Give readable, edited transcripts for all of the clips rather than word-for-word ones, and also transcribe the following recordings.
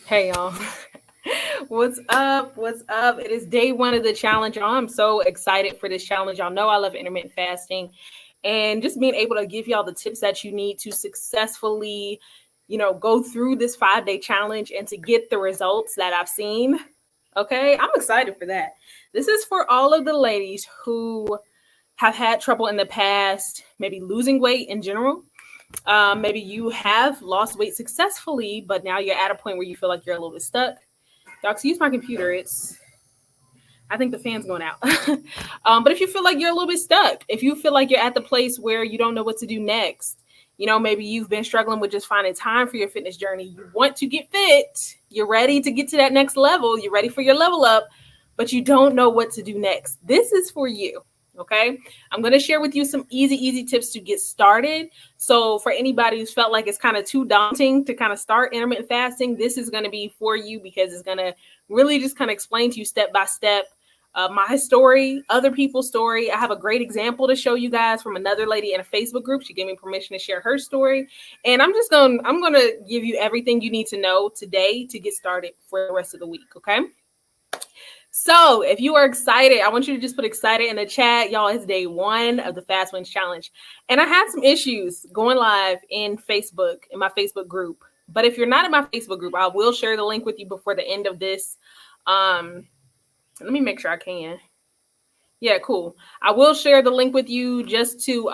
Hey y'all. What's up? What's up? It is day one of the challenge. Y'all. I'm so excited for this challenge. Y'all know I love intermittent fasting and just being able to give y'all the tips that you need to successfully, go through this 5-day challenge and to get the results that I've seen. Okay. I'm excited for that. This is for all of the ladies who have had trouble in the past, maybe losing weight in general. Maybe you have lost weight successfully, but now you're at a point where you feel like you're a little bit stuck. Y'all, excuse my computer. I think the fan's going out. But if you feel like you're a little bit stuck, if you feel like you're at the place where you don't know what to do next, maybe you've been struggling with just finding time for your fitness journey. You want to get fit. You're ready to get to that next level. You're ready for your level up, but you don't know what to do next. This is for you. Okay. I'm going to share with you some easy tips to get started. So for anybody who's felt like it's kind of too daunting to kind of start intermittent fasting, this is going to be for you because it's going to really just kind of explain to you step by step my story, other people's story. I have a great example to show you guys from another lady in a Facebook group. She gave me permission to share her story. And I'm going to give you everything you need to know today to get started for the rest of the week. Okay. So if you are excited, I want you to just put excited in the chat. Y'all, it's day one of the Fast Wins Challenge. And I had some issues going live in Facebook, in my Facebook group. But if you're not in my Facebook group, I will share the link with you before the end of this. Let me make sure I can. Yeah, cool. I will share the link with you just to,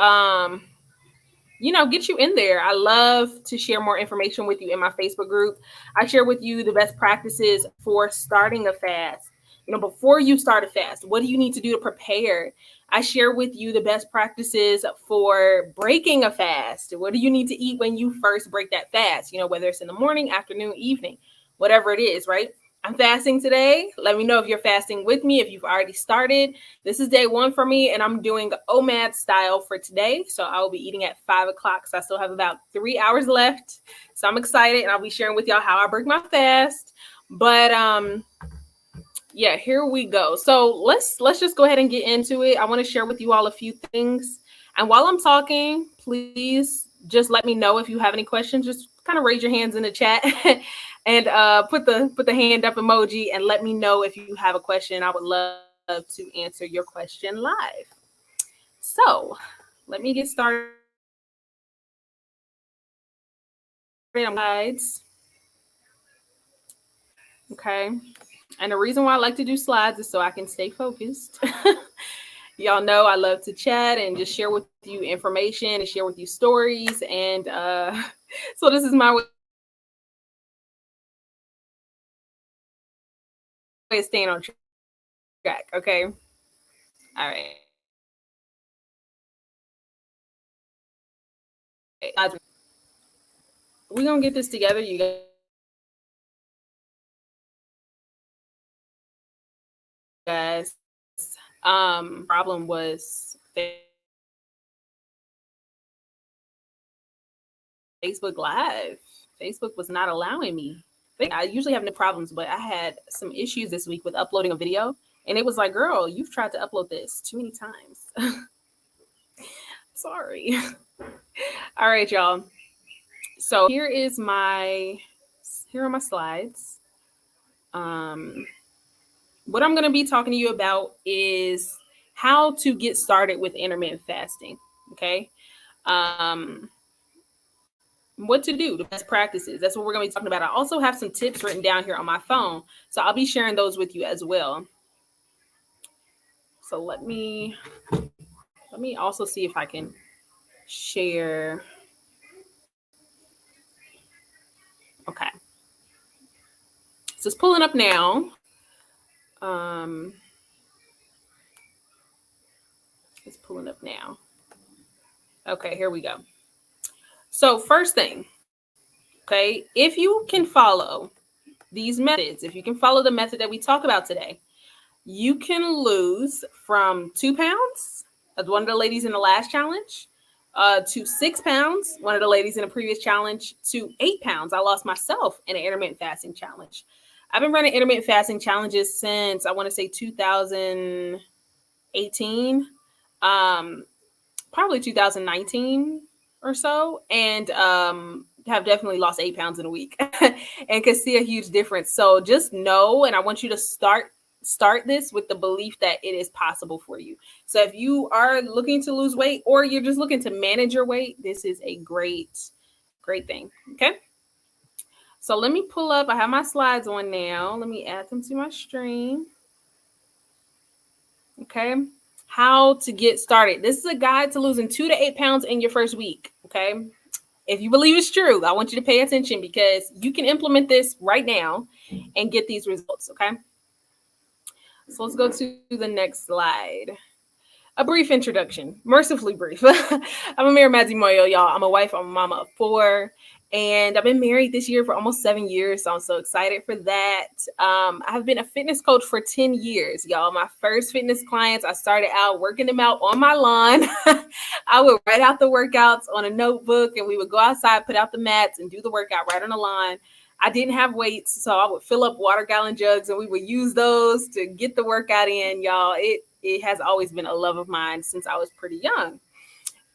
get you in there. I love to share more information with you in my Facebook group. I share with you the best practices for starting a fast. Before you start a fast, what do you need to do to prepare? I share with you the best practices for breaking a fast. What do you need to eat when you first break that fast? Whether it's in the morning, afternoon, evening, whatever it is, right? I'm fasting today. Let me know if you're fasting with me, if you've already started. This is day one for me, and I'm doing OMAD style for today. So I will be eating at 5 o'clock. So I still have about 3 hours left. So I'm excited, and I'll be sharing with y'all how I break my fast. But yeah, here we go. So let's just go ahead and get into it. I want to share with you all a few things. And while I'm talking, please just let me know if you have any questions. Just kind of raise your hands in the chat and put the hand up emoji and let me know if you have a question. I would love to answer your question live. So let me get started. Slides. Okay. And the reason why I like to do slides is so I can stay focused. Y'all know I love to chat and just share with you information and share with you stories. And so this is my way of staying on track. Okay. All right. We're going to get this together, you guys. Problem was Facebook Live. Facebook was not allowing me. I usually have no problems, but I had some issues this week with uploading a video. And it was like, girl, you've tried to upload this too many times. Sorry. All right, y'all. So here are my slides. What I'm going to be talking to you about is how to get started with intermittent fasting. Okay. What to do, the best practices. That's what we're going to be talking about. I also have some tips written down here on my phone. So I'll be sharing those with you as well. So let me also see if I can share. Okay. So it's pulling up now. It's pulling up now. Okay, here we go. So first thing, okay, if you can follow these methods, if you can follow the method that we talk about today, you can lose from 2 pounds, as one of the ladies in the last challenge, to 6 pounds, one of the ladies in a previous challenge, to 8 pounds. I lost myself in an intermittent fasting challenge. I've been running intermittent fasting challenges since, I want to say 2018, probably 2019 or so. And have definitely lost 8 pounds in a week and can see a huge difference. So just know, and I want you to start this with the belief that it is possible for you. So if you are looking to lose weight or you're just looking to manage your weight, this is a great thing. Okay. So let me pull up. I have my slides on now. Let me add them to my stream. Okay. How to get started. This is a guide to losing 2 to 8 pounds in your first week. Okay. If you believe it's true, I want you to pay attention because you can implement this right now and get these results. Okay. So let's go to the next slide. A brief introduction, mercifully brief. I'm a married matrimonio, y'all. I'm a wife. I'm a mama of 4. And I've been married this year for almost 7 years. So I'm so excited for that. I've been a fitness coach for 10 years, y'all. My first fitness clients, I started out working them out on my lawn. I would write out the workouts on a notebook and we would go outside, put out the mats and do the workout right on the lawn. I didn't have weights, so I would fill up water gallon jugs and we would use those to get the workout in, y'all. It has always been a love of mine since I was pretty young.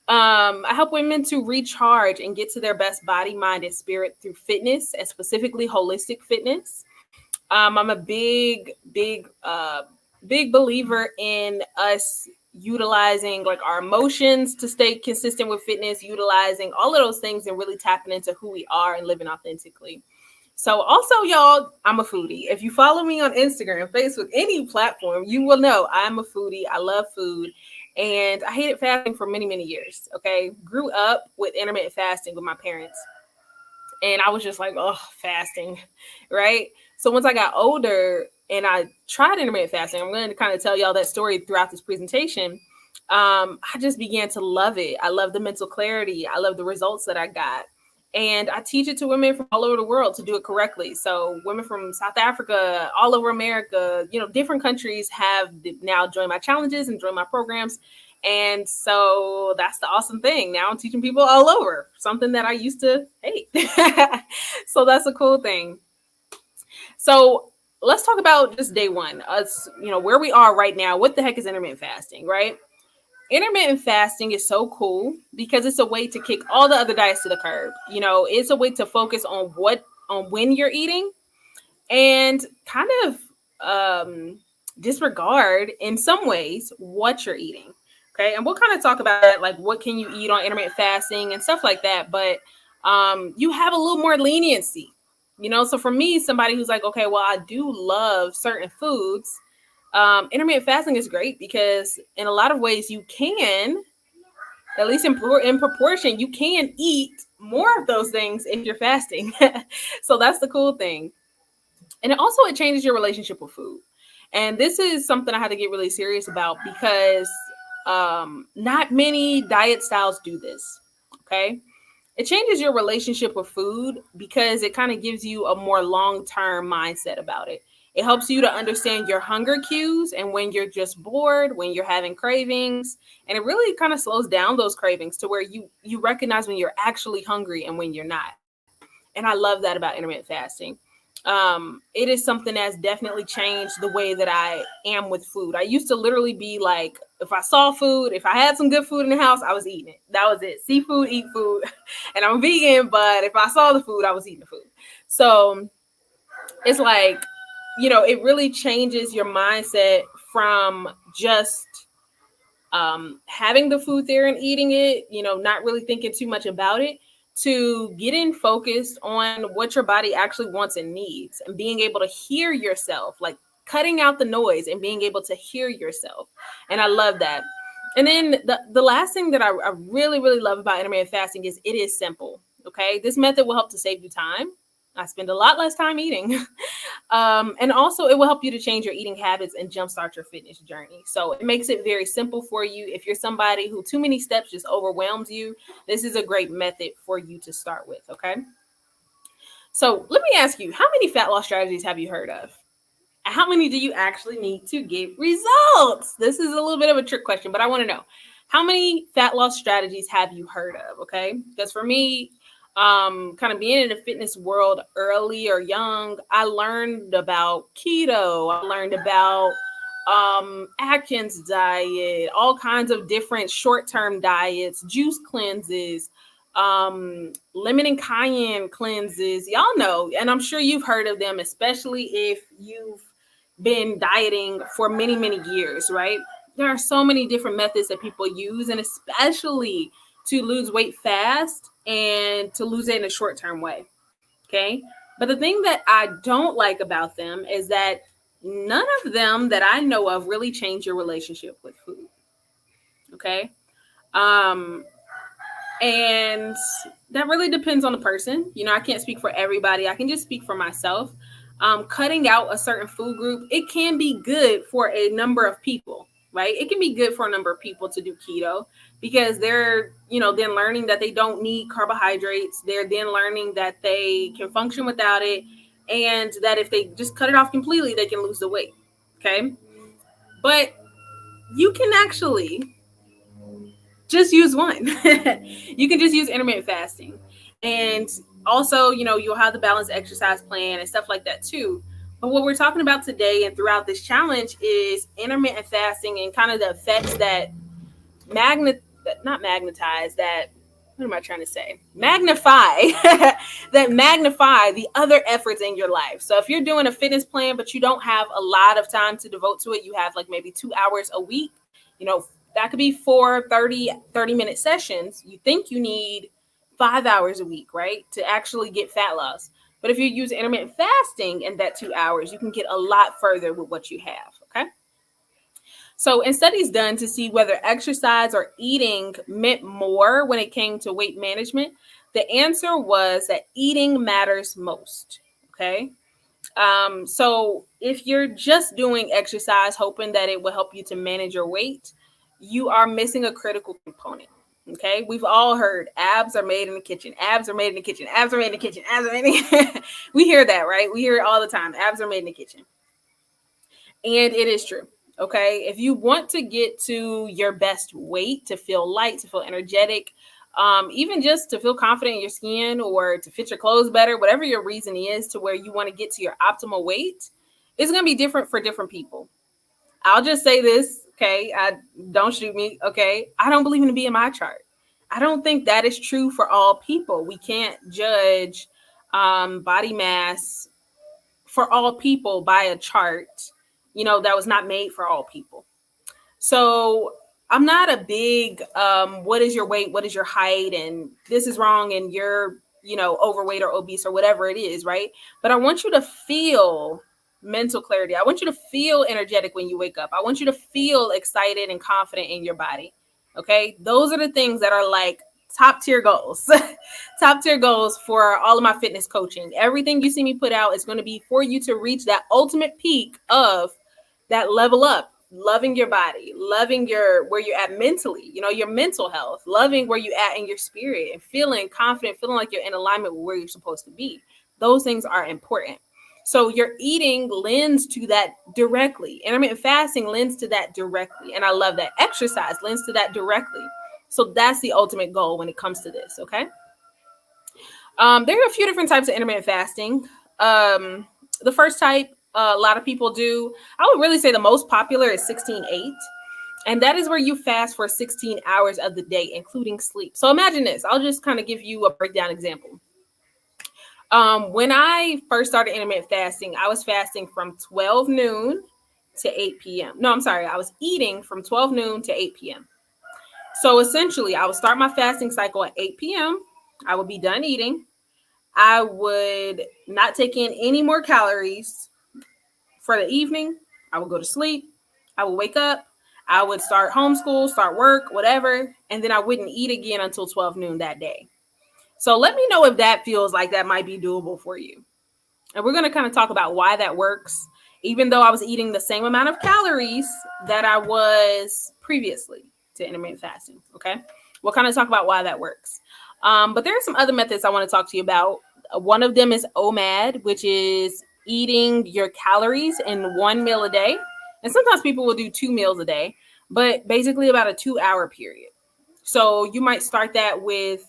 I help women to recharge and get to their best body, mind, and spirit through fitness, and specifically holistic fitness. I'm a big believer in us utilizing like our emotions to stay consistent with fitness, utilizing all of those things and really tapping into who we are and living authentically. So also, y'all, I'm a foodie. If you follow me on Instagram, Facebook, any platform, you will know I'm a foodie. I love food. And I hated fasting for many, many years. Okay. Grew up with intermittent fasting with my parents. And I was just like, oh, fasting. Right. So once I got older and I tried intermittent fasting, I'm going to kind of tell y'all that story throughout this presentation. I just began to love it. I love the mental clarity. I love the results that I got. And I teach it to women from all over the world to do it correctly. So women from South Africa, all over America, different countries have now joined my challenges and joined my programs. And so that's the awesome thing. Now I'm teaching people all over, something that I used to hate. So that's a cool thing. So let's talk about just day one, us, where we are right now. What the heck is intermittent fasting, right? Intermittent fasting is so cool because it's a way to kick all the other diets to the curb. It's a way to focus on when you're eating and kind of disregard in some ways what you're eating. Okay. And we'll kind of talk about that, like what can you eat on intermittent fasting and stuff like that. But you have a little more leniency, so for me, somebody who's like, okay, well, I do love certain foods. Intermittent fasting is great because in a lot of ways you can, at least in proportion, you can eat more of those things if you're fasting. So that's the cool thing. And it changes your relationship with food. And this is something I had to get really serious about because not many diet styles do this. Okay. It changes your relationship with food because it kind of gives you a more long-term mindset about it. It helps you to understand your hunger cues and when you're just bored, when you're having cravings, and it really kind of slows down those cravings to where you recognize when you're actually hungry and when you're not. And I love that about intermittent fasting. It is something that's definitely changed the way that I am with food. I used to literally be like, if I saw food, if I had some good food in the house, I was eating it. That was it. See food, eat food. And I'm vegan, but if I saw the food, I was eating the food. So it's like, it really changes your mindset from just having the food there and eating it, not really thinking too much about it, to getting focused on what your body actually wants and needs and being able to hear yourself, like cutting out the noise and being able to hear yourself. And I love that. And then the last thing that I really, really love about intermittent fasting is it is simple. Okay. This method will help to save you time. I spend a lot less time eating. And also it will help you to change your eating habits and jumpstart your fitness journey. So it makes it very simple for you. If you're somebody who too many steps just overwhelms you, this is a great method for you to start with. Okay. So let me ask you, how many fat loss strategies have you heard of? How many do you actually need to get results? This is a little bit of a trick question, but I want to know, how many fat loss strategies have you heard of? Okay. Because for me, kind of being in the fitness world early or young, I learned about keto. I learned about Atkins diet, all kinds of different short-term diets, juice cleanses, Lemon and cayenne cleanses. Y'all know, and I'm sure you've heard of them, especially if you've been dieting for many, many years, right? There are so many different methods that people use, and especially to lose weight fast and to lose it in a short-term way. Okay. But the thing that I don't like about them is that none of them that I know of really change your relationship with food. Okay. Um, and that really depends on the person. I can't speak for everybody. I can just speak for myself. Cutting out a certain food group, it can be good for a number of people, right? It can be good for a number of people to do keto because they're, then learning that they don't need carbohydrates. They're then learning that they can function without it, and that if they just cut it off completely, they can lose the weight. Okay. But you can actually just use one. You can just use intermittent fasting. And also, you'll have the balanced exercise plan and stuff like that too. But what we're talking about today and throughout this challenge is intermittent fasting and kind of the effects that not magnetize, that, what am I trying to say? Magnify, that magnify the other efforts in your life. So if you're doing a fitness plan, but you don't have a lot of time to devote to it, you have like maybe 2 hours a week, that could be 30-minute sessions. You think you need 5 hours a week, right, to actually get fat loss. But if you use intermittent fasting in that 2 hours, you can get a lot further with what you have. Okay. So in studies done to see whether exercise or eating meant more when it came to weight management, the answer was that eating matters most. Okay. So if you're just doing exercise, hoping that it will help you to manage your weight, you are missing a critical component. Okay. We've all heard abs are made in the kitchen. Abs are made in the kitchen. Abs are made in the kitchen. Abs are made in the kitchen. We hear that, right? We hear it all the time. Abs are made in the kitchen. And it is true. Okay. If you want to get to your best weight, to feel light, to feel energetic, even just to feel confident in your skin or to fit your clothes better, whatever your reason is to where you want to get to your optimal weight, it's going to be different for different people. I'll just say this. Okay. Don't shoot me. Okay. I don't believe in the BMI chart. I don't think that is true for all people. We can't judge body mass for all people by a chart, that was not made for all people. So I'm not a big, what is your weight? What is your height? And this is wrong. And you're, overweight or obese or whatever it is. Right. But I want you to feel mental clarity. I want you to feel energetic when you wake up. I want you to feel excited and confident in your body. Okay. Those are the things that are like top tier goals, top tier goals for all of my fitness coaching. Everything you see me put out is going to be for you to reach that ultimate peak of that level up, loving your body, loving where you're at mentally, your mental health, loving where you at in your spirit and feeling confident, feeling like you're in alignment with where you're supposed to be. Those things are important. So your eating lends to that directly. Intermittent fasting lends to that directly. And I love that. Exercise lends to that directly. So that's the ultimate goal when it comes to this. Okay. There are a few different types of intermittent fasting. The first type, a lot of people do, I would really say the most popular is 16-8. And that is where you fast for 16 hours of the day, including sleep. So imagine this. I'll just kind of give you a breakdown example. When I first started intermittent fasting, I was fasting from 12 noon to 8 p.m. No, I'm sorry. I was eating from 12 noon to 8 p.m. So essentially, I would start my fasting cycle at 8 p.m. I would be done eating. I would not take in any more calories for the evening. I would go to sleep. I would wake up. I would start homeschool, start work, whatever. And then I wouldn't eat again until 12 noon that day. So let me know if that feels like that might be doable for you. And we're going to kind of talk about why that works, even though I was eating the same amount of calories that I was previously to intermittent fasting. Okay. We'll kind of talk about why that works. But there are some other methods I want to talk to you about. One of them is OMAD, which is eating your calories in one meal a day. And sometimes people will do 2 meals a day, but basically about a 2-hour period. So you might start that with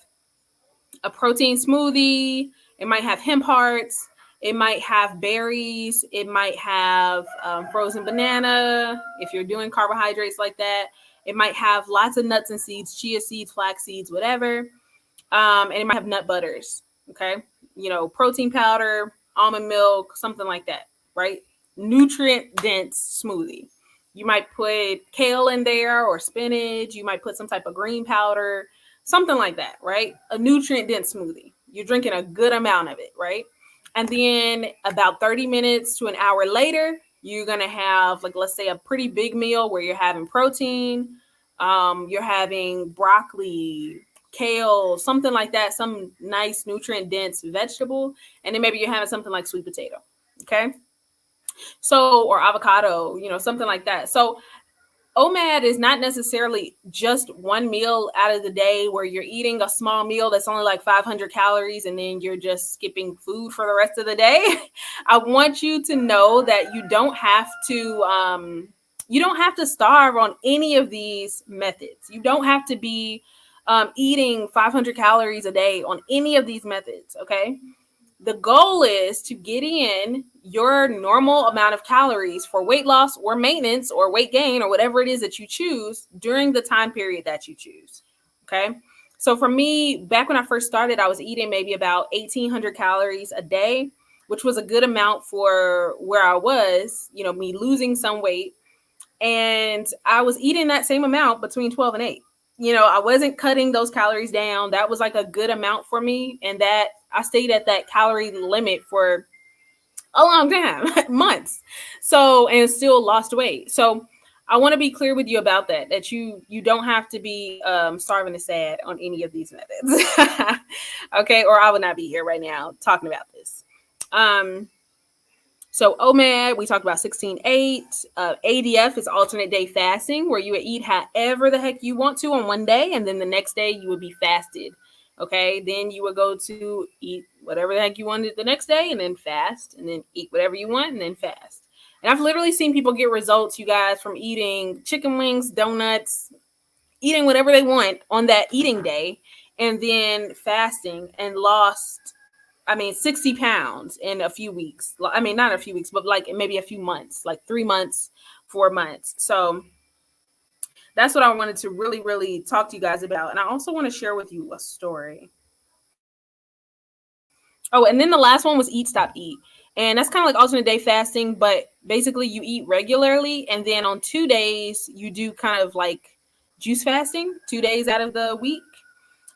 a protein smoothie. It might have hemp hearts. It might have berries. It might have frozen banana. If you're doing carbohydrates like that, it might have lots of nuts and seeds, chia seeds, flax seeds, whatever. And it might have nut butters. Okay. Protein powder, almond milk, something like that, right? Nutrient dense smoothie. You might put kale in there or spinach. You might put some type of green powder, something like that, right? A nutrient dense smoothie. You're drinking a good amount of it, right? And then about 30 minutes to an hour later, you're going to have, like, let's say a pretty big meal where you're having protein, you're having broccoli, kale, something like that, some nice nutrient dense vegetable. And then maybe you're having something like sweet potato. Okay. So, or avocado, something like that. So OMAD is not necessarily just one meal out of the day where you're eating a small meal that's only like 500 calories and then you're just skipping food for the rest of the day. I want you to know that you don't have to starve on any of these methods. You don't have to be eating 500 calories a day on any of these methods. Okay. The goal is to get in your normal amount of calories for weight loss or maintenance or weight gain or whatever it is that you choose during the time period that you choose. Okay. So for me, back when I first started, I was eating maybe about 1,800 calories a day, which was a good amount for where I was, me losing some weight. And I was eating that same amount between 12 and 8. I wasn't cutting those calories down. That was like a good amount for me. And that I stayed at that calorie limit for a long time, months. So, and still lost weight. So I want to be clear with you about that you don't have to be starving to sad on any of these methods. Okay. Or I would not be here right now talking about this. So OMAD, we talked about 16-8. ADF is alternate day fasting, where you would eat however the heck you want to on one day, and then the next day you would be fasted. Okay, then you would go to eat whatever the heck you wanted the next day, and then fast, and then eat whatever you want, and then fast. And I've literally seen people get results, you guys, from eating chicken wings, donuts, eating whatever they want on that eating day, and then fasting and lost 60 pounds in a few weeks. Not a few weeks, but like maybe a few months, like 3 months, 4 months. So that's what I wanted to really, really talk to you guys about. And I also want to share with you a story. Oh, and then the last one was eat, stop, eat. And that's kind of like alternate day fasting, but basically you eat regularly. And then on 2 days, you do kind of like juice fasting, 2 days out of the week.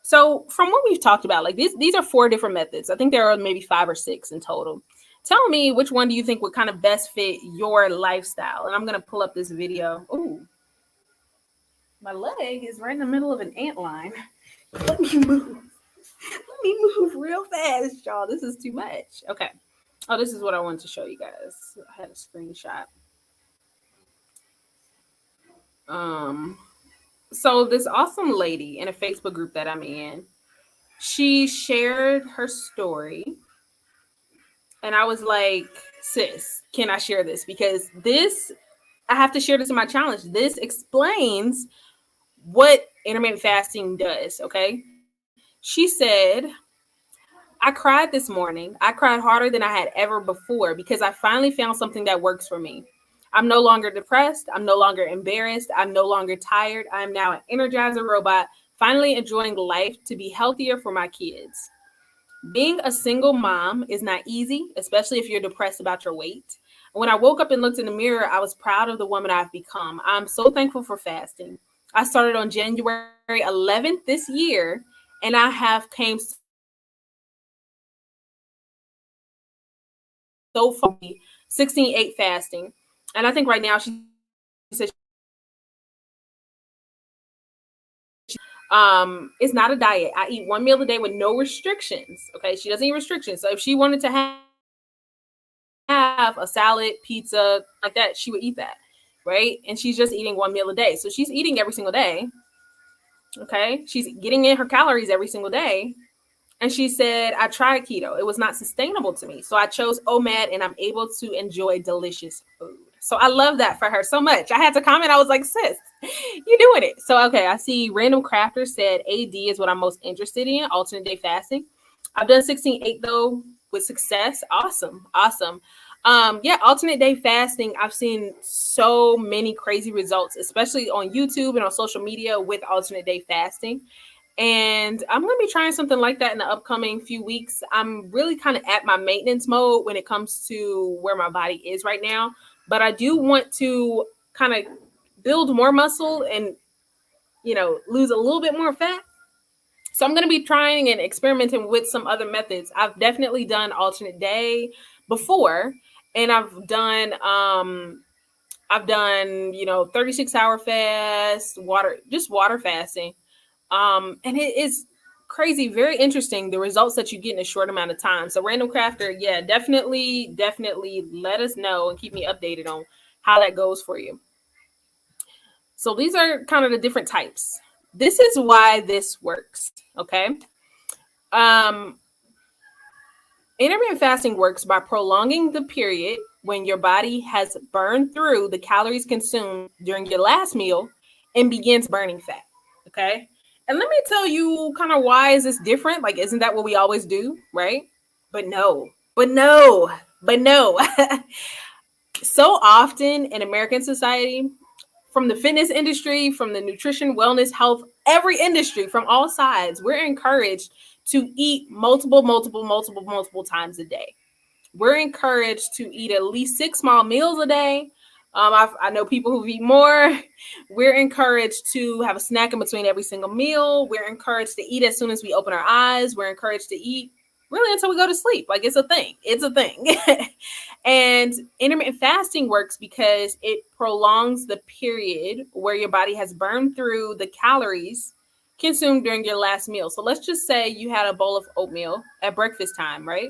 So from what we've talked about, like these are 4 different methods. I think there are maybe 5 or 6 in total. Tell me which one do you think would kind of best fit your lifestyle? And I'm going to pull up this video. Ooh, my leg is right in the middle of an ant line. Let me move. Let me move real fast, y'all. This is too much. Okay. Oh, this is what I wanted to show you guys. I had a screenshot. So this awesome lady in a Facebook group that I'm in, she shared her story. And I was like, sis, can I share this? Because I have to share this in my challenge. This explains what intermittent fasting does. Okay. She said, I cried this morning. I cried harder than I had ever before because I finally found something that works for me. I'm no longer depressed. I'm no longer embarrassed. I'm no longer tired. I am now an energizer robot, finally enjoying life to be healthier for my kids. Being a single mom is not easy, especially if you're depressed about your weight. When I woke up and looked in the mirror, I was proud of the woman I've become. I'm so thankful for fasting. I started on January 11th this year, and I have came so far 16-8 fasting. And I think right now she said it's not a diet. I eat one meal a day with no restrictions. Okay, she doesn't eat restrictions. So if she wanted to have a salad, pizza, like that, she would eat that, right? And she's just eating one meal a day. So she's eating every single day. Okay, she's getting in her calories every single day. And she said, I tried keto. It was not sustainable to me. So I chose OMAD and I'm able to enjoy delicious food. So I love that for her so much. I had to comment. I was like, sis, you're doing it. So, okay, I see Random Crafter said AD is what I'm most interested in, alternate day fasting. I've done 16-8 though with success. Awesome. Yeah, alternate day fasting. I've seen so many crazy results, especially on YouTube and on social media with alternate day fasting. And I'm going to be trying something like that in the upcoming few weeks. I'm really kind of at my maintenance mode when it comes to where my body is right now. But I do want to kind of build more muscle and, lose a little bit more fat. So I'm going to be trying and experimenting with some other methods. I've definitely done alternate day before, and I've done 36-hour fast, water fasting. And it is crazy, very interesting, the results that you get in a short amount of time. So Random Crafter, yeah, definitely let us know and keep me updated on how that goes for you. So these are kind of the different types. This is why this works, okay? Intermittent fasting works by prolonging the period when your body has burned through the calories consumed during your last meal and begins burning fat, okay? And let me tell you kind of why is this different? Like, isn't that what we always do, right? But no. So often in American society, from the fitness industry, from the nutrition, wellness, health, every industry, from all sides, we're encouraged to eat multiple times a day. We're encouraged to eat at least 6 small meals a day. I know people who eat more. We're encouraged to have a snack in between every single meal. We're encouraged to eat as soon as we open our eyes. We're encouraged to eat really until we go to sleep. Like, it's a thing. And intermittent fasting works because it prolongs the period where your body has burned through the calories consumed during your last meal. So let's just say you had a bowl of oatmeal at breakfast time, right?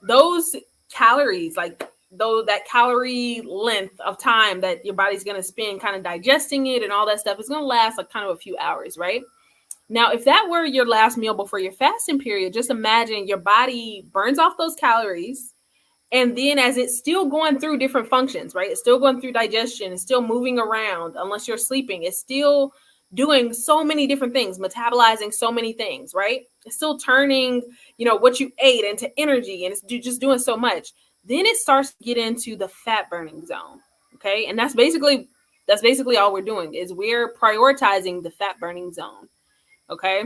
Those calories, that calorie length of time that your body's going to spend kind of digesting it and all that stuff is going to last like kind of a few hours, right? Now, if that were your last meal before your fasting period, just imagine your body burns off those calories. And then as it's still going through different functions, right? It's still going through digestion. It's still moving around unless you're sleeping. It's still doing so many different things, metabolizing so many things, right? It's still turning, what you ate into energy, and it's just doing so much. Then it starts to get into the fat burning zone, okay? And that's basically all we're doing is we're prioritizing the fat burning zone, okay?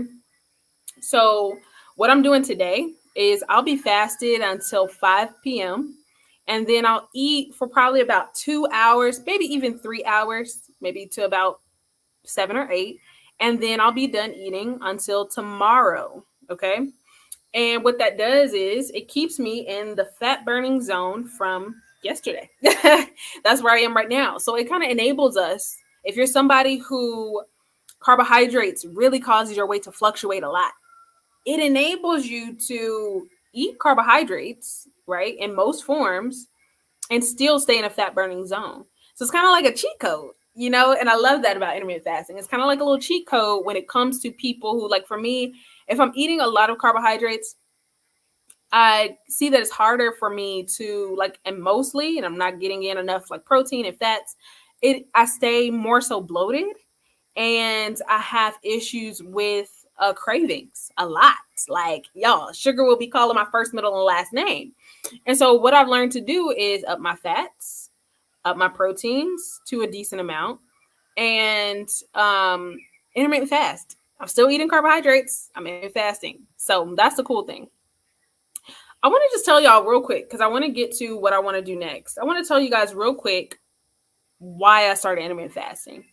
So what I'm doing today is I'll be fasted until 5 p.m. and then I'll eat for probably about 2 hours, maybe even 3 hours, maybe to about 7 or 8. And then I'll be done eating until tomorrow. Okay. And what that does is it keeps me in the fat burning zone from yesterday. That's where I am right now. So it kind of enables us, if you're somebody who carbohydrates really causes your weight to fluctuate a lot, it enables you to eat carbohydrates, right, in most forms and still stay in a fat burning zone. So it's kind of like a cheat code, and I love that about intermittent fasting. It's kind of like a little cheat code when it comes to people who, like for me, if I'm eating a lot of carbohydrates, I see that it's harder for me to and I'm not getting in enough protein and fats. I stay more so bloated, and I have issues with cravings a lot. Y'all, sugar will be calling my first, middle, and last name. And so what I've learned to do is up my fats, up my proteins to a decent amount, and intermittent fast. I'm still eating carbohydrates. I'm intermittent fasting. So that's the cool thing. I want to just tell y'all real quick, because I want to get to what I want to do next. I want to tell you guys real quick why I started intermittent fasting.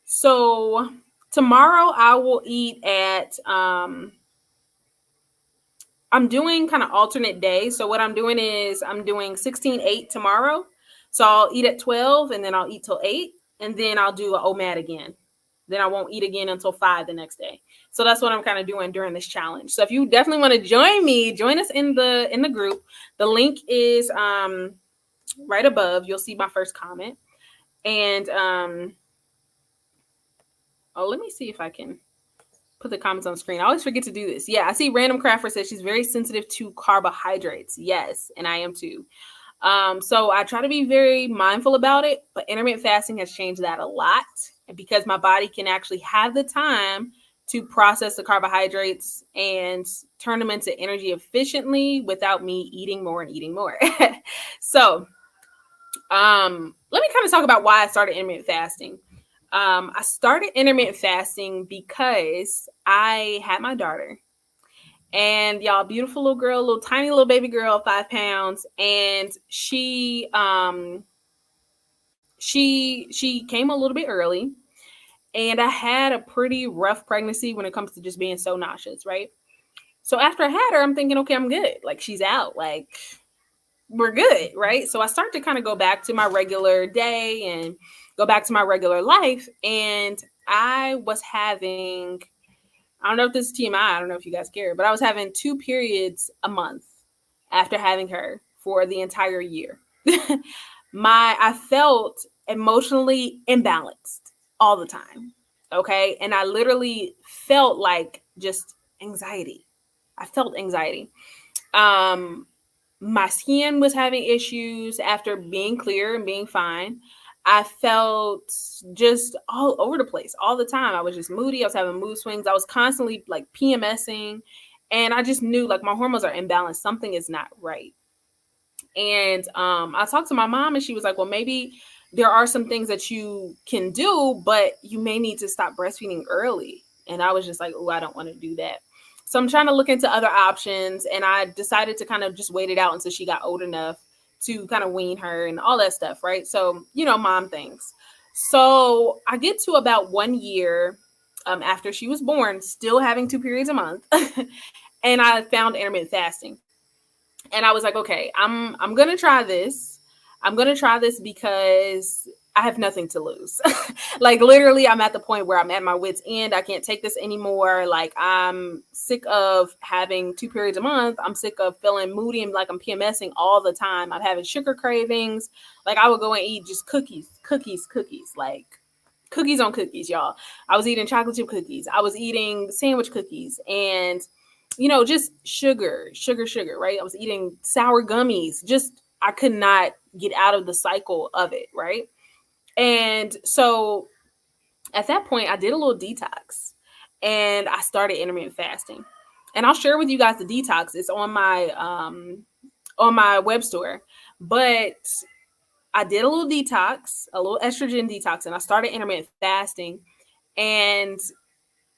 So tomorrow I will eat at, I'm doing kind of alternate days. So what I'm doing is I'm doing 16-8 tomorrow. So I'll eat at 12 and then I'll eat till 8. And then I'll do an OMAD again. Then I won't eat again until 5 the next day. So that's what I'm kind of doing during this challenge. So if you definitely want to join us in the group. The link is right above. You'll see my first comment. And let me see if I can put the comments on the screen. I always forget to do this. Yeah, I see Random Crafter says she's very sensitive to carbohydrates. Yes, and I am too. So I try to be very mindful about it, but intermittent fasting has changed that a lot because my body can actually have the time to process the carbohydrates and turn them into energy efficiently without me eating more and eating more. So let me kind of talk about why I started intermittent fasting. I started intermittent fasting because I had my daughter. And y'all, beautiful little girl, little tiny little baby girl, 5 pounds. And she came a little bit early. And I had a pretty rough pregnancy when it comes to just being so nauseous, right? So after I had her, I'm thinking, okay, I'm good. Like, she's out. Like, we're good, right? So I start to kind of go back to my regular day and go back to my regular life. And I was having, I don't know if this is TMI, I don't know if you guys care, but I was having 2 periods a month after having her for the entire year. I felt emotionally imbalanced all the time. Okay. And I literally felt like just anxiety. I felt anxiety. Um, my skin was having issues after being clear and being fine. I felt just all over the place all the time. I was just moody. I was having mood swings. I was constantly like PMSing. And I just knew like my hormones are imbalanced. Something is not right. And I talked to my mom and she was like, well, maybe there are some things that you can do, but you may need to stop breastfeeding early. And I was just like, oh, I don't want to do that. So I'm trying to look into other options. And I decided to kind of just wait it out until she got old enough to kind of wean her and all that stuff. Right. So, mom things. So I get to about 1 year after she was born, still having 2 periods a month. And I found intermittent fasting. And I was like, okay, I'm gonna try this. I'm gonna try this because I have nothing to lose. Like literally, I'm at the point where I'm at my wit's end. I can't take this anymore. Like I'm sick of having 2 periods a month. I'm sick of feeling moody and like I'm PMSing all the time. I'm having sugar cravings. Like I would go and eat just cookies, like cookies on cookies, y'all. I was eating chocolate chip cookies. I was eating sandwich cookies and just sugar, right? I was eating sour gummies. Just, I could not get out of the cycle of it, right? And so at that point, I did a little detox and I started intermittent fasting. And I'll share with you guys the detox. It's on my web store. But I did a little detox, a little estrogen detox, and I started intermittent fasting. And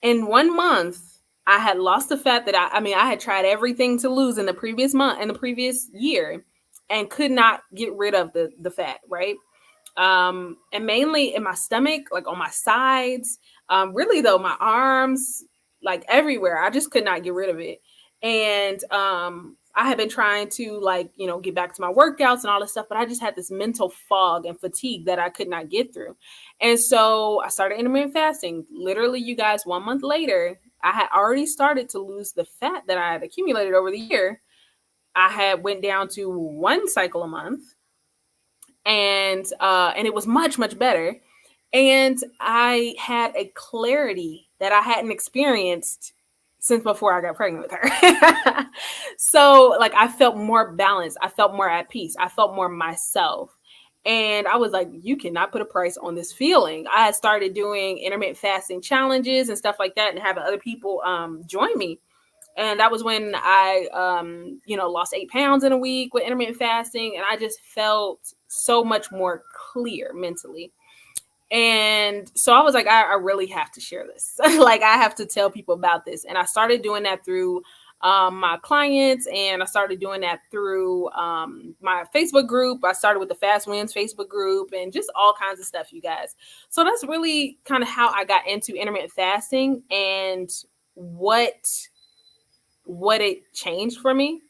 in 1 month, I had lost the fat that I had tried everything to lose in the previous month, in the previous year, and could not get rid of the fat, right? And mainly in my stomach, like on my sides, really though, my arms, like everywhere, I just could not get rid of it. And I had been trying to get back to my workouts and all this stuff, but I just had this mental fog and fatigue that I could not get through. And so I started intermittent fasting. Literally, you guys, 1 month later, I had already started to lose the fat that I had accumulated over the year. I had went down to 1 cycle a month, and it was much, much better. And I had a clarity that I hadn't experienced since before I got pregnant with her. So like I felt more balanced. I felt more at peace. I felt more myself. And I was like, you cannot put a price on this feeling. I had started doing intermittent fasting challenges and stuff like that and having other people join me. And that was when I, lost 8 pounds in a week with intermittent fasting. And I just felt so much more clear mentally. And so I was like, I really have to share this. Like I have to tell people about this. And I started doing that through my clients, and I started doing that through my Facebook group. I started with the Fast Wins Facebook group and just all kinds of stuff, you guys. So that's really kind of how I got into intermittent fasting and what it changed for me.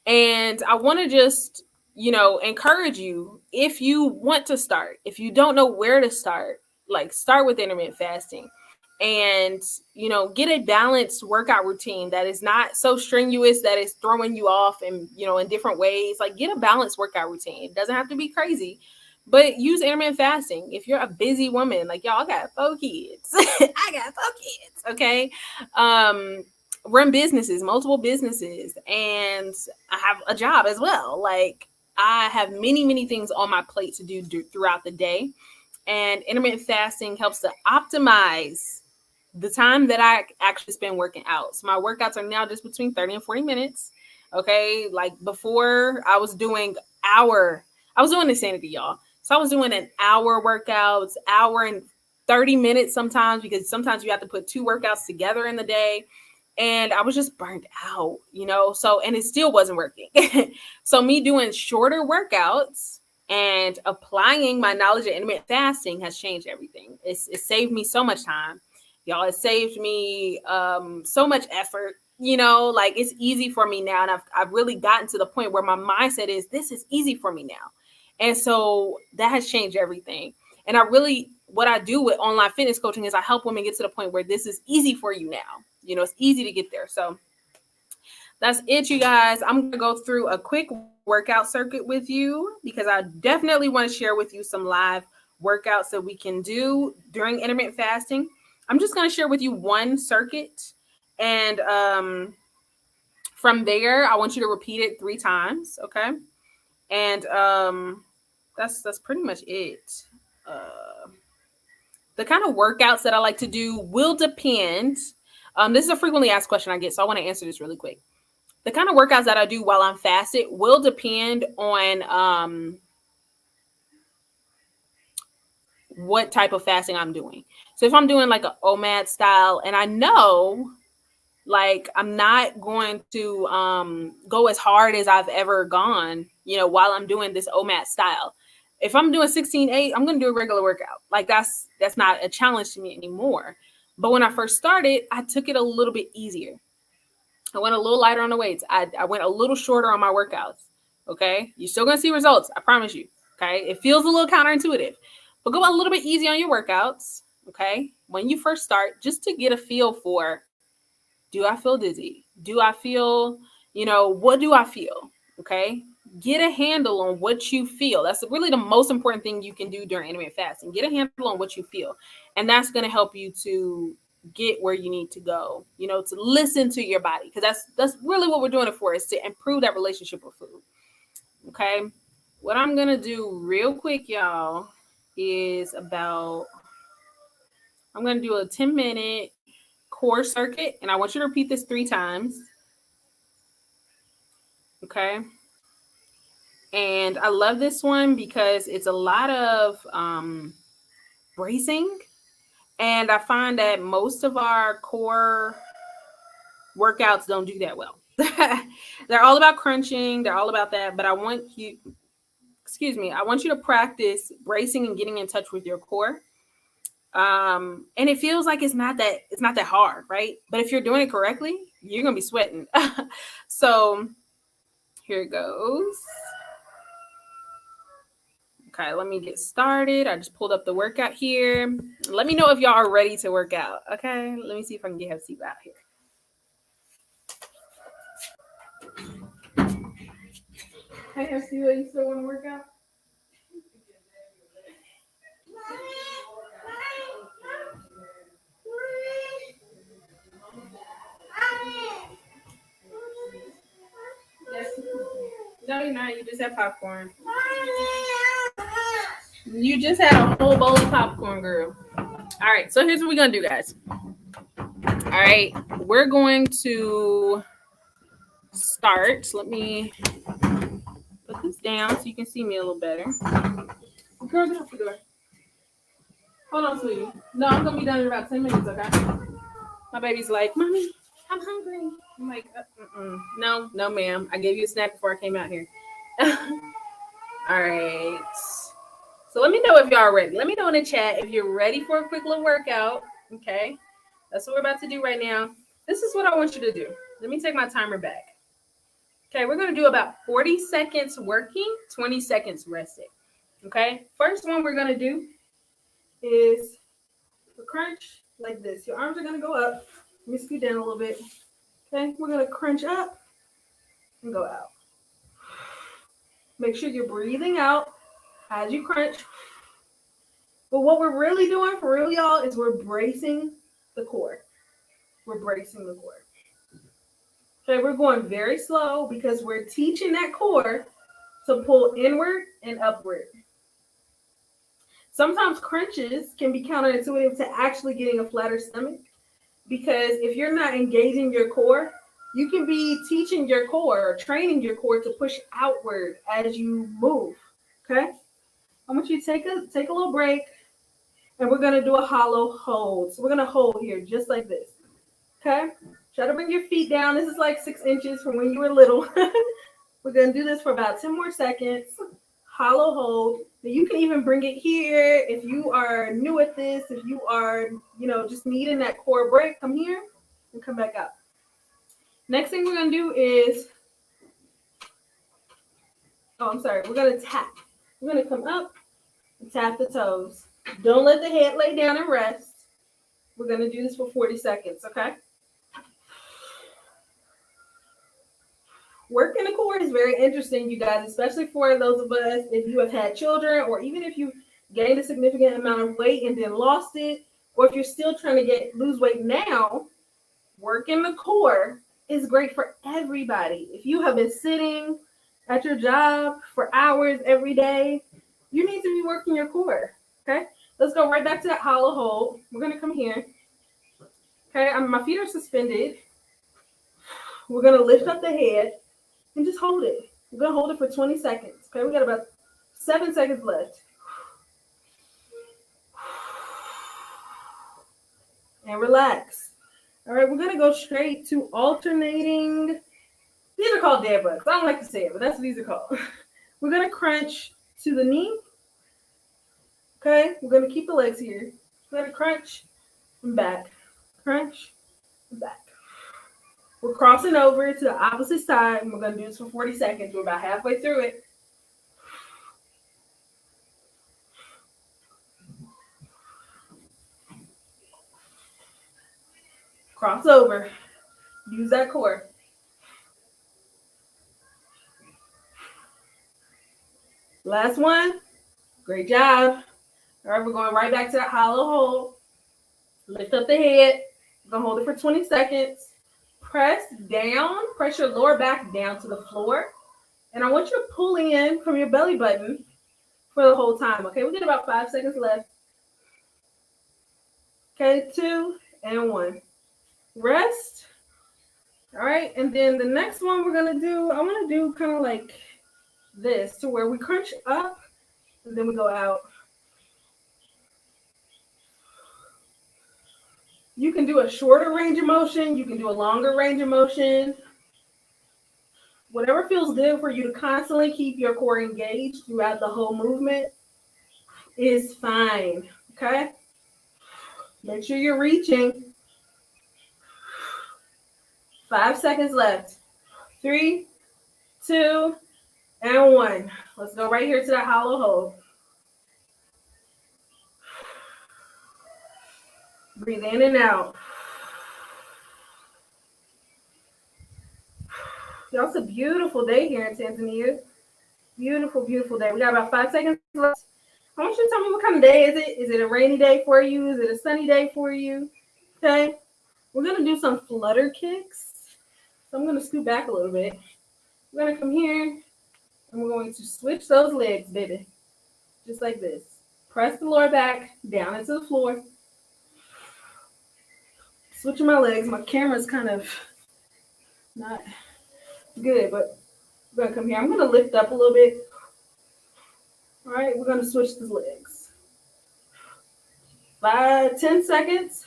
And I want to just, encourage you, if you want to start, if you don't know where to start, like start with intermittent fasting and, get a balanced workout routine that is not so strenuous that is throwing you off and, in different ways. Like get a balanced workout routine. It doesn't have to be crazy, but use intermittent fasting. If you're a busy woman, like y'all, I got 4 kids. I got 4 kids. Okay. Run businesses, multiple businesses, and I have a job as well. Like I have many, many things on my plate to do throughout the day. And intermittent fasting helps to optimize the time that I actually spend working out. So my workouts are now just between 30 and 40 minutes. Okay. Like before I was doing insanity, y'all. So I was doing an hour workouts, hour and 30 minutes sometimes, because sometimes you have to put 2 workouts together in the day. And I was just burnt out, so, and it still wasn't working. So me doing shorter workouts and applying my knowledge of intermittent fasting has changed everything. It saved me so much time, y'all. It saved me so much effort. Like, it's easy for me now, and I've really gotten to the point where my mindset is, this is easy for me now, and so that has changed everything. And what I do with online fitness coaching is I help women get to the point where this is easy for you now. It's easy to get there. So that's it, you guys. I'm going to go through a quick workout circuit with you, because I definitely want to share with you some live workouts that we can do during intermittent fasting. I'm just going to share with you one circuit. And from there, I want you to repeat it 3 times. Okay. And that's pretty much it. The kind of workouts that I like to do will depend. This is a frequently asked question I get, so I want to answer this really quick. The kind of workouts that I do while I'm fasted will depend on what type of fasting I'm doing. So if I'm doing like a OMAD style, and I know like I'm not going to go as hard as I've ever gone, while I'm doing this OMAD style. If I'm doing 16-8, I'm going to do a regular workout. Like that's not a challenge to me anymore. But when I first started, I took it a little bit easier. I went a little lighter on the weights. I went a little shorter on my workouts. Okay. You're still going to see results. I promise you. Okay. It feels a little counterintuitive, but go a little bit easy on your workouts. Okay. When you first start, just to get a feel for, do I feel dizzy? Do I feel, what do I feel? Okay. Get a handle on what you feel. That's really the most important thing you can do during intermittent fasting. Get a handle on what you feel. And that's going to help you to get where you need to go, to listen to your body. Because that's really what we're doing it for, is to improve that relationship with food. Okay. What I'm going to do real quick, y'all, is I'm going to do a 10-minute core circuit. And I want you to repeat this 3 times. Okay. And I love this one because it's a lot of bracing. And I find that most of our core workouts don't do that well. They're all about crunching. They're all about that. But I want you to practice bracing and getting in touch with your core. And it feels like it's not that hard, right? But if you're doing it correctly, you're going to be sweating. So here it goes. Okay, let me get started. I just pulled up the workout here. Let me know if y'all are ready to work out. Okay, let me see if I can get Hefty out here. Hey, Hefty, you still want to work out? Yes. No, you're not. You just had popcorn. You just had a whole bowl of popcorn, girl. All right, so here's what we're going to do, guys. All right, we're going to start. Let me put this down so you can see me a little better. Girl, get out the door. Hold on, sweetie. No, I'm going to be done in about 10 minutes, okay? My baby's like, Mommy, I'm hungry. I'm like, no, ma'am. I gave you a snack before I came out here. All right. So let me know if y'all are ready. Let me know in the chat if you're ready for a quick little workout. Okay. That's what we're about to do right now. This is what I want you to do. Let me take my timer back. Okay. We're going to do about 40 seconds working, 20 seconds resting. Okay. First one we're going to do is a crunch like this. Your arms are going to go up. Let me scoot down a little bit. Okay. We're going to crunch up and go out. Make sure you're breathing out as you crunch. But what we're really doing for real, y'all, is we're bracing the core. We're bracing the core. Okay, we're going very slow because we're teaching that core to pull inward and upward. Sometimes crunches can be counterintuitive to actually getting a flatter stomach, because if you're not engaging your core, you can be teaching your core or training your core to push outward as you move. Okay? I want you to take a little break, and we're gonna do a hollow hold. So we're gonna hold here just like this. Okay? Try to bring your feet down. This is like 6 inches from when you were little. We're gonna do this for about 10 more seconds. Hollow hold. Now you can even bring it here if you are new at this. If you are, just needing that core break, come here and come back up. Next thing we're gonna do is, we're gonna tap. We're gonna come up and tap the toes. Don't let the head lay down and rest. We're gonna do this for 40 seconds, okay? Working the core is very interesting, you guys, especially for those of us, if you have had children, or even if you gained a significant amount of weight and then lost it, or if you're still trying to lose weight now, working the core is great for everybody. If you have been sitting at your job for hours every day, you need to be working your core, okay? Let's go right back to that hollow hold. We're gonna come here. Okay, my feet are suspended. We're gonna lift up the head and just hold it. We're gonna hold it for 20 seconds. Okay, we got about 7 seconds left. And relax. All right, we're gonna go straight to alternating. These are called dead bugs. I don't like to say it, but that's what these are called. We're gonna crunch to the knee. Okay, we're gonna keep the legs here. We're gonna crunch and back. Crunch and back. We're crossing over to the opposite side, and we're going to do this for 40 seconds. We're about halfway through it. Cross over. Use that core. Last one. Great job. All right, we're going right back to that hollow hold. Lift up the head. We're going to hold it for 20 seconds. Press down. Press your lower back down to the floor. And I want you to pull in from your belly button for the whole time. Okay, we get about 5 seconds left. Okay, 2 and 1. Rest. All right, and then the next one we're gonna do, I want to do kind of like this, to where we crunch up and then we go out. You can do a shorter range of motion, you can do a longer range of motion. Whatever feels good for you to constantly keep your core engaged throughout the whole movement is fine, okay? Make sure you're reaching. 5 seconds left. 3, 2, and 1. Let's go right here to that hollow hold. Breathe in and out. Y'all, it's a beautiful day here in Tanzania. Beautiful, beautiful day. We got about 5 seconds left. I want you to tell me what kind of day is it? Is it a rainy day for you? Is it a sunny day for you? Okay. We're going to do some flutter kicks. So I'm going to scoot back a little bit. We're going to come here and we're going to switch those legs, baby. Just like this. Press the lower back down into the floor. Switching my legs. My camera's kind of not good, but we're going to come here. I'm going to lift up a little bit. All right, we're going to switch the legs. 10 seconds.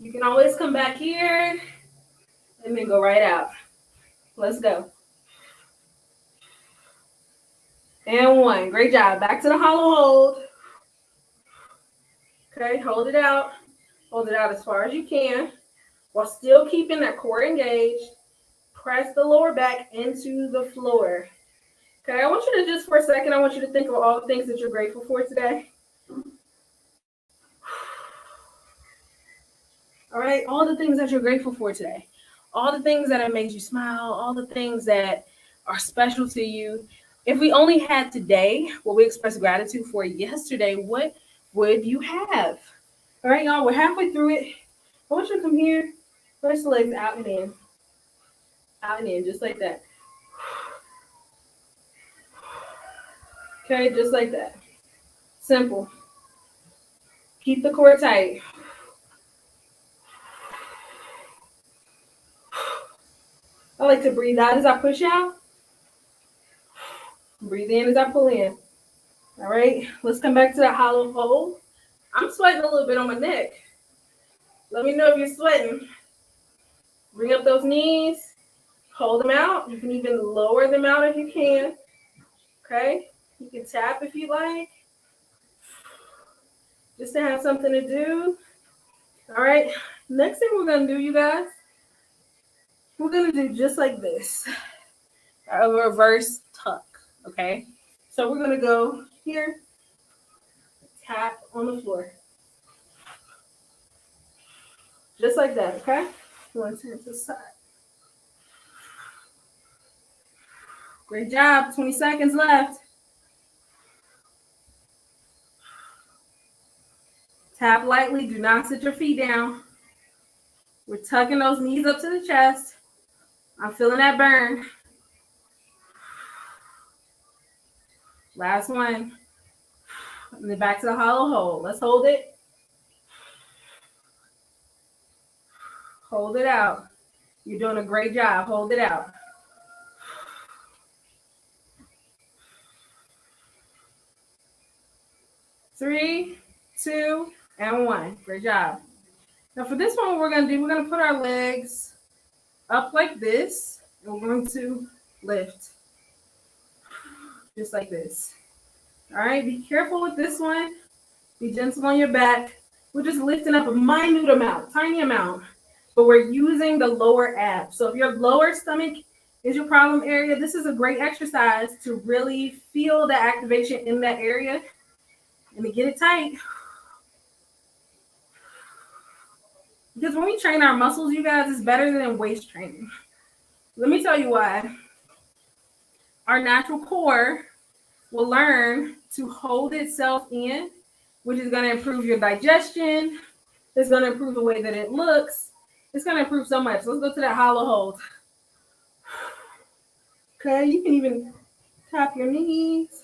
You can always come back here and then go right out. Let's go. And 1. Great job. Back to the hollow hold. Okay, hold it out. Hold it out as far as you can while still keeping that core engaged. Press the lower back into the floor. Okay, I want you to just for a second, I want you to think of all the things that you're grateful for today. All right, all the things that you're grateful for today. All the things that have made you smile, all the things that are special to you. If we only had today what we expressed gratitude for yesterday, what would you have? All right, y'all, we're halfway through it. I want you to come here, press the legs out and in. Out and in, just like that. Okay, just like that. Simple. Keep the core tight. I like to breathe out as I push out. Breathe in as I pull in. All right, let's come back to that hollow hold. I'm sweating a little bit on my neck. Let me know if you're sweating. Bring up those knees. Hold them out. You can even lower them out if you can. Okay? You can tap if you like. Just to have something to do. All right. Next thing we're going to do, you guys, we're going to do just like this. A reverse tuck. Okay? So we're going to go here. Tap on the floor. Just like that. Okay? You want to turn to the side. Great job. 20 seconds left. Tap lightly. Do not sit your feet down. We're tucking those knees up to the chest. I'm feeling that burn. Last one. And then back to the hollow hold. Let's hold it. Hold it out. You're doing a great job. Hold it out. Three, two, and one. Great job. Now for this one, what we're going to do, we're going to put our legs up like this. And we're going to lift. Just like this. All right, be careful with this one. Be gentle on your back. We're just lifting up a minute amount, tiny amount. But we're using the lower abs. So if your lower stomach is your problem area, this is a great exercise to really feel the activation in that area and to get it tight. Because when we train our muscles, you guys, it's better than waist training. Let me tell you why. Our natural core will learn to hold itself in, which is going to improve your digestion. It's going to improve the way that it looks. It's going to improve so much. Let's go to that hollow hold. Okay, you can even tap your knees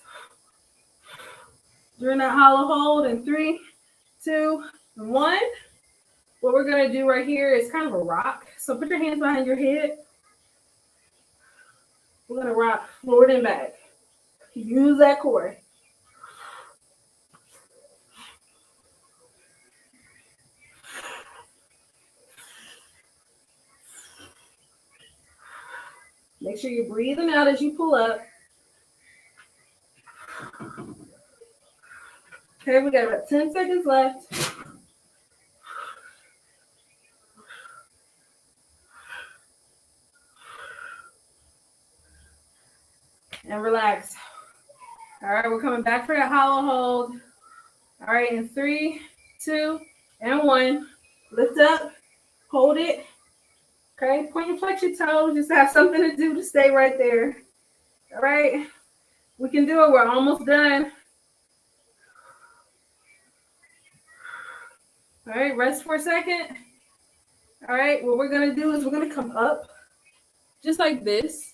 during that hollow hold in 3, 2, 1. What we're going to do right here is kind of a rock. So put your hands behind your head. We're going to rock forward and back. Use that core. Make sure you're breathing out as you pull up. Okay, we got about 10 seconds left. And relax. All right, we're coming back for that hollow hold. All right, in 3, 2, and 1. Lift up, hold it. Okay, point and flex your toes. Just have something to do to stay right there. All right, we can do it. We're almost done. All right, rest for a second. All right, what we're going to do is we're going to come up just like this.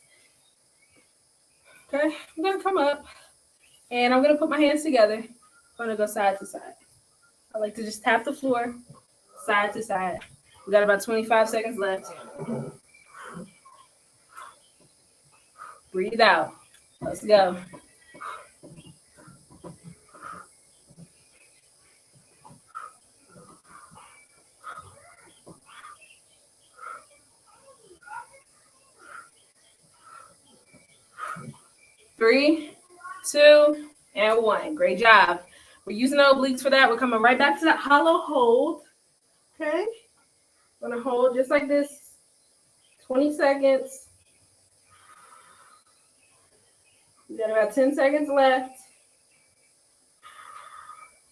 Okay, I'm going to come up and I'm going to put my hands together. I'm going to go side to side. I like to just tap the floor side to side. We got about 25 seconds left. Breathe out. Let's go. Three, 2, and 1. Great job. We're using the obliques for that. We're coming right back to that hollow hold. Okay. We're going to hold just like this. 20 seconds. We got about 10 seconds left.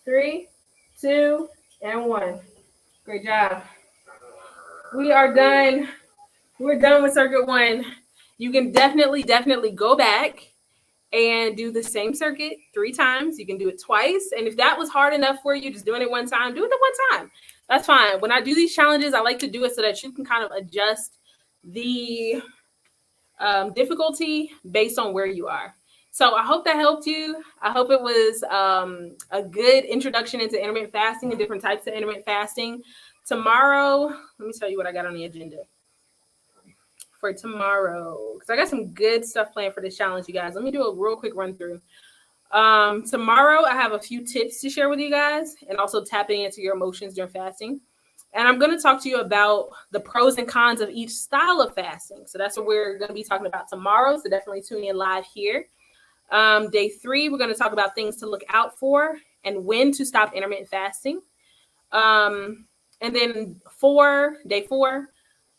3, 2, and 1. Great job. We are done. We're done with circuit 1. You can definitely go back and do the same circuit 3 times. You can do it twice. And if that was hard enough for you, just doing it one time, do it the one time. That's fine. When I do these challenges, I like to do it so that you can kind of adjust the difficulty based on where you are. So I hope that helped you. I hope it was a good introduction into intermittent fasting and different types of intermittent fasting. Tomorrow, let me tell you what I got on the agenda. for tomorrow? Because I got some good stuff planned for this challenge, you guys. Let me do a real quick run through. Tomorrow, I have a few tips to share with you guys and also tapping into your emotions during fasting. And I'm going to talk to you about the pros and cons of each style of fasting. So that's what we're going to be talking about tomorrow. So definitely tune in live here. Day 3, we're going to talk about things to look out for and when to stop intermittent fasting. And then day 4,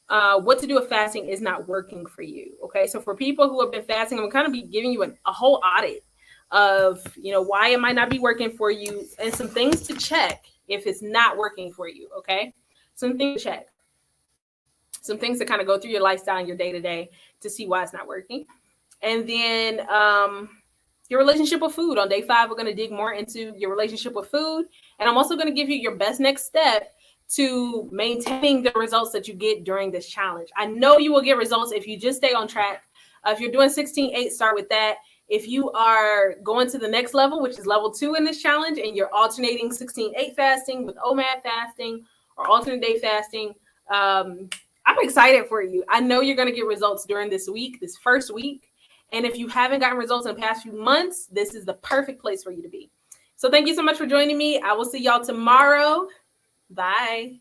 what to do if fasting is not working for you. Okay, so for people who have been fasting, I'm kind of be giving you a whole audit of, why it might not be working for you and some things to check if it's not working for you. Okay, some things to check, some things to kind of go through your lifestyle and your day-to-day to see why it's not working. And then your relationship with food. On day 5, we're going to dig more into your relationship with food. And I'm also going to give you your best next step to maintaining the results that you get during this challenge. I know you will get results if you just stay on track. If you're doing 16-8, start with that. If you are going to the next level, which is level 2 in this challenge, and you're alternating 16-8 fasting with OMAD fasting or alternate day fasting, I'm excited for you. I know you're going to get results during this first week. And if you haven't gotten results in the past few months, this is the perfect place for you to be. So thank you so much for joining me. I will see y'all tomorrow. Bye.